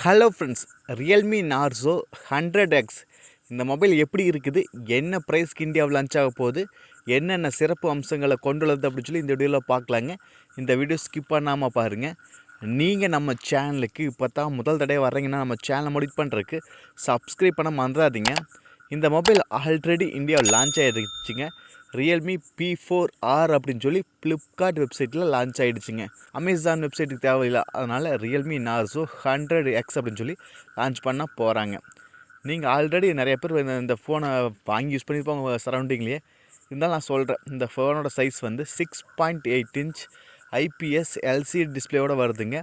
Hello friends, Realme Narzo 100X இந்த mobile எப்படி இருக்குது, என்ன ப்ரைஸ்க்கு இந்தியாவில் லான்ச் ஆக போகுது, என்னென்ன சிறப்பு அம்சங்களை கொண்டுள்ளது அப்படின்னு சொல்லி இந்த வீடியோவில் பார்க்கலாங்க. இந்த வீடியோ ஸ்கிப் பண்ணாமல் பாருங்கள். நீங்கள் நம்ம சேனலுக்கு இப்போ தான் முதல் தடவை வர்றீங்கன்னா நம்ம சேனலை முடிட் பண்ணுறதுக்கு சப்ஸ்கிரைப் பண்ண மறந்துடாதீங்க. இந்த மொபைல் ஆல்ரெடி இந்தியாவில் லான்ச் ஆகிடுச்சுங்க. ரியல்மி P4R அப்படின்னு சொல்லி ஃப்ளிப்கார்ட் வெப்சைட்டில் லான்ச் ஆகிடுச்சிங்க. அமேசான் வெப்சைட்டுக்கு தேவையில்லை, அதனால் ரியல்மி நார்ஸோ 100X அப்படின்னு சொல்லி லான்ச் பண்ண போகிறாங்க. நீங்கள் ஆல்ரெடி நிறைய பேர் இந்த ஃபோனை வாங்கி யூஸ் பண்ணியிருப்பாங்க சரௌண்டிங்லேயே. இருந்தாலும் நான் சொல்கிறேன், இந்த ஃபோனோட சைஸ் வந்து 6.8 இன்ச் ஐபிஎஸ் எல்சிடி டிஸ்பிளேயோடு வருதுங்க.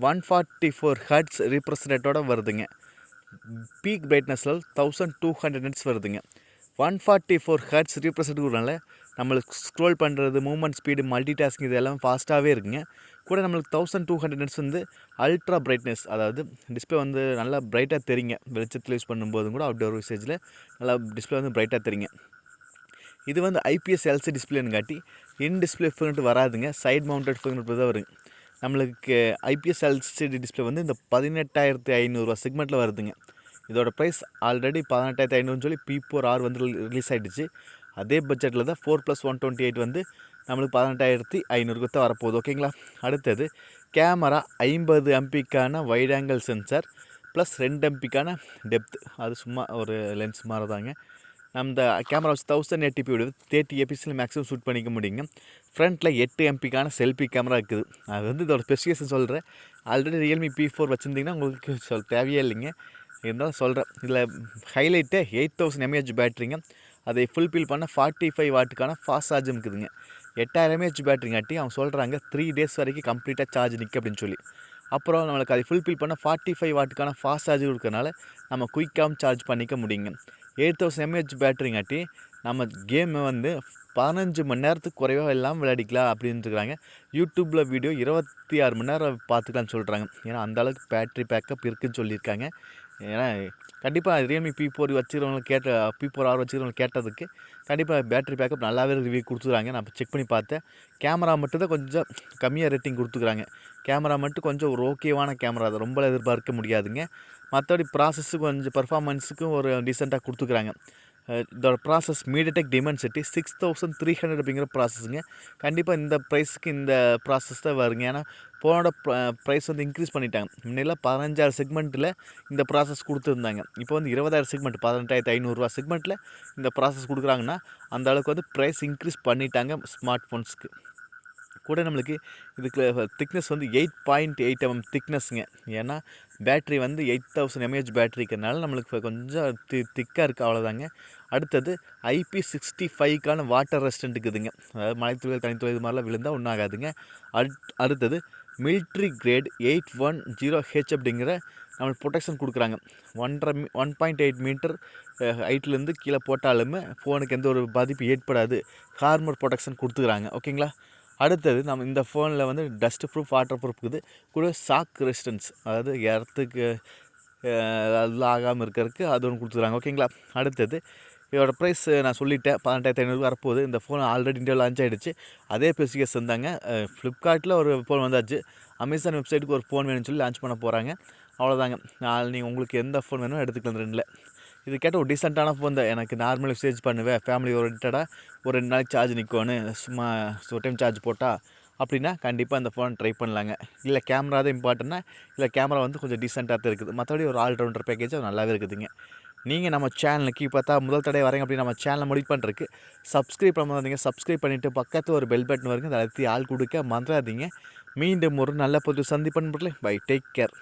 144 ஹெர்ட்ஸ் ரீஃப்ரெஷ் ரேட்டோடு வருதுங்க. பீக் பிரைட்னஸில் 1200 நிட்ஸ் வருதுங்க. 144 ஹெர்ட்ஸ் ரீஃப்ரெஷ் ரேட்டுனால நம்மளுக்கு ஸ்க்ரோல் பண்ணுறது, மூவ்மெண்ட் ஸ்பீடு, மல்டி டாஸ்கிங் இது எல்லாம் ஃபாஸ்ட்டாகவே இருக்குங்க. கூட நம்மளுக்கு 1200 நிட்ஸ் வந்து அல்ட்ரா பிரைட்னஸ், அதாவது டிஸ்பிளே வந்து நல்லா பிரைட்டாக தெரியுங்க. வெளிச்சத்தில் யூஸ் பண்ணும்போதும் கூட அவுட்டோர் யூசேஜில் நல்லா டிஸ்பிளே வந்து பிரைட்டாக தெரியுங்க. இது வந்து ஐபிஎஸ் எல்சி டிஸ்பிளேன்னு காட்டி இன் டிஸ்பிளே ஃபிங்கர் வராதுங்க. சைட் மவுண்டட் ஃபிங்கர் தான் வருங்க. நம்மளுக்கு ஐபிஎஸ் எல்சிடி டிஸ்பிளே வந்து இந்த 18,500 செக்மெண்ட்டில் வருதுங்க. இதோட ப்ரைஸ் ஆல்ரெடி 18,500 சொல்லி P4R வந்து ரிலீஸ் ஆகிடுச்சு. அதே பட்ஜெட்டில் தான் 4+128 வந்து நம்மளுக்கு 18,500 தான் வரப்போகுது. ஓகேங்களா. அடுத்தது கேமரா 50 எம்பிக்கான வைட் ஆங்கிள் சென்சார் ப்ளஸ் 2 எம்பிக்கான டெப்த். அது சும்மா ஒரு லென்ஸ் மாதிரி தாங்க. நம்ம கேமரா வச்சு 1080p விடுது 30 எபிஸில் மேக்ஸிமம் ஷூட் பண்ணிக்க முடியுங்க. ஃப்ரண்ட்டில் 8 எம்பிக்கான செல்ஃபி கேமரா இருக்குது. அது வந்து இதோட ஸ்பெசிஃபிகேஷன் சொல்கிறேன். ஆல்ரெடி ரியல்மி P4 வச்சுருந்திங்கன்னா உங்களுக்கு தேவையே இல்லைங்க. இருந்தாலும் சொல்கிறேன். இதில் ஹைலைட்டு 8000 mAh பேட்டரிங்க. அதை ஃபுல்ஃபில் பண்ண 45 வாட்டுக்கான ஃபாஸ்ட் சார்ஜும் இருக்குதுங்க. 8000 mAh பேட்டரிங்காட்டி அவங்க சொல்கிறாங்க 3 டேஸ் வரைக்கும் கம்ப்ளீட்டாக சார்ஜ் நிற்க அப்படின்னு சொல்லி. அப்புறம் நம்மளுக்கு அதை ஃபுல்ஃபில் பண்ண 45 வாட்டுக்கான ஃபாஸ்ட் சார்ஜ் இருக்கிறனால நம்ம குயிக்காகவும் சார்ஜ் பண்ணிக்க முடியுங்க. 8000 mAh பேட்டரிங்காட்டி நம்ம கேமை வந்து 15 மணி நேரத்துக்கு குறைவாக எல்லாம் விளையாடிக்கலாம் அப்படின்னு இருக்கிறாங்க. யூடியூப்பில் வீடியோ 26 மணி நேரம் பார்த்துக்கலான்னு சொல்கிறாங்க. ஏன்னா அந்தளவுக்கு பேட்ரி பேக்கப் இருக்குதுன்னு சொல்லியிருக்காங்க. ஏன்னா கண்டிப்பாக ரியல்மி P4 வச்சுக்கிறவங்களுக்கு P4R வச்சுக்கிறவங்களுக்கு கேட்டதுக்கு கண்டிப்பாக பேட்ரி பேக்கப் நல்லாவே ரிவ்யூ கொடுத்துக்குறாங்க. நான் செக் பண்ணி பார்த்தேன். கேமரா மட்டும் தான் கொஞ்சம் கம்மியாக ரேட்டிங் கொடுத்துக்குறாங்க. கேமரா மட்டும் கொஞ்சம் ஒரு ஓகேவான கேமரா, அதை ரொம்ப எதிர்பார்க்க முடியாதுங்க. மற்றபடி ப்ராசஸுக்கு கொஞ்சம் பர்ஃபார்மன்ஸுக்கும் ஒரு டீசெண்டாக கொடுத்துக்குறாங்க. இதோட ப்ராசஸ் மீடியாடெக் டிமென்சிட்டி 6300 அப்படிங்கிற ப்ராசஸுங்க. கண்டிப்பாக இந்த ப்ரைஸுக்கு இந்த ப்ராசஸ் தான் வருங்க. ஏன்னா ஃபோனோட ப்ரைஸ் வந்து இன்க்ரீஸ் பண்ணிட்டாங்க. முன்னெல்லாம் 15,000 செக்மெண்ட்டில் இந்த ப்ராசஸ் கொடுத்துருந்தாங்க. இப்போ வந்து 20,000 செக்மெண்ட் 18,500 செக்மெண்ட்டில் இந்த ப்ராசஸ் கொடுக்குறாங்கன்னா அந்த அளவுக்கு வந்து ப்ரைஸ் இன்க்ரீஸ் பண்ணிட்டாங்க ஸ்மார்ட் ஃபோன்ஸுக்கு. கூட நம்மளுக்கு இதுக்கு திக்னஸ் வந்து 8.8 mm திக்னஸ்ங்க. ஏன்னா பேட்ரி வந்து 8000 mAh பேட்ரிக்கிறனால நம்மளுக்கு கொஞ்சம் திக்காக இருக்குது, அவ்வளோதாங்க. அடுத்தது IP65க்கான வாட்டர் ரெசிஸ்டன்ட் இருக்குதுங்க. அதாவது மழைத்துளிகள் தனித்துளி இது மாதிரிலாம் விழுந்தால் ஒன்றும் ஆகாதுங்க. அடுத்தது மிலிட்ரி கிரேட் 810H அப்படிங்கிற நம்மளுக்கு ப்ரொடெக்ஷன் கொடுக்குறாங்க. 1.8 மீட்டர் ஹைட்லேருந்து கீழே போட்டாலுமே ஃபோனுக்கு எந்த ஒரு பாதிப்பு ஏற்படாது, ஹார்மர் ப்ரொடெக்ஷன் கொடுத்துக்குறாங்க. ஓகேங்களா. அடுத்தது நம்ம இந்த ஃபோனில் வந்து டஸ்ட் ப்ரூஃப், வாட்டர் ப்ரூஃப் இருக்குது. கூட ஷாக் ரெசிஸ்டன்ஸ், அதாவது இடத்துக்கு அதெல்லாம் ஆகாமல் இருக்கிறதுக்கு அது ஒன்று கொடுத்துக்குறாங்க. ஓகேங்களா. அடுத்தது இதோட ப்ரைஸ் நான் சொல்லிட்டேன், 18,500 வரப்போகுது. இந்த ஃபோன் ஆல்ரெடி இந்தியாவில் லான்ச் ஆகிடுச்சு. அதே ஸ்பெசிஃபிகேஷன் இருந்தாங்க. ஃப்ளிப்கார்ட்டில் ஒரு ஃபோன் வந்தாச்சு. அமேசான் வெப்சைட்டுக்கு ஒரு ஃபோன் வேணும்னு சொல்லி லான்ச் பண்ண போகிறாங்க. அவ்வளோதாங்க. நீங்கள் உங்களுக்கு எந்த ஃபோன் வேணும் எடுத்துக்கலாம். ரெண்டில் இது கேட்டால் ஒரு டீசெண்டான ஃபோன் தான். எனக்கு நார்மல் யூசேஜ் பண்ணுவேன், ஃபேமிலி ஓரியன்டாக ஒரு 2 நாளைக்கு சார்ஜ் நிற்கணும், சும்மா ஒரு டைம் சார்ஜ் போட்டால் அப்படின்னா கண்டிப்பாக இந்த ஃபோன் ட்ரை பண்ணலாங்க. இல்லை கேமரா தான் இம்பார்ட்டன்னா, இல்லை கேமரா வந்து கொஞ்சம் டீசெண்டாக தான் இருக்குது. மற்றபடி ஒரு ஆல்ரவுண்டர் பேக்கேஜ் நல்லாவே இருக்குதுங்க. நீங்கள் நம்ம சேனலுக்கு இப்போ தான் முதல் தடவை வரீங்க அப்படின்னு நம்ம சேனலை முடிவு பண்ணுறதுக்கு சப்ஸ்கிரைப் பண்ணாதீங்க. சப்ஸ்கிரைப் பண்ணிவிட்டு பக்கத்தில் ஒரு பெல் பட்டன் வருங்க, அதை அழுத்தி ஆள் கொடுக்க மறந்துடாதீங்க. மீண்டும் ஒரு நல்ல பொது சந்திப்பன். By, take care.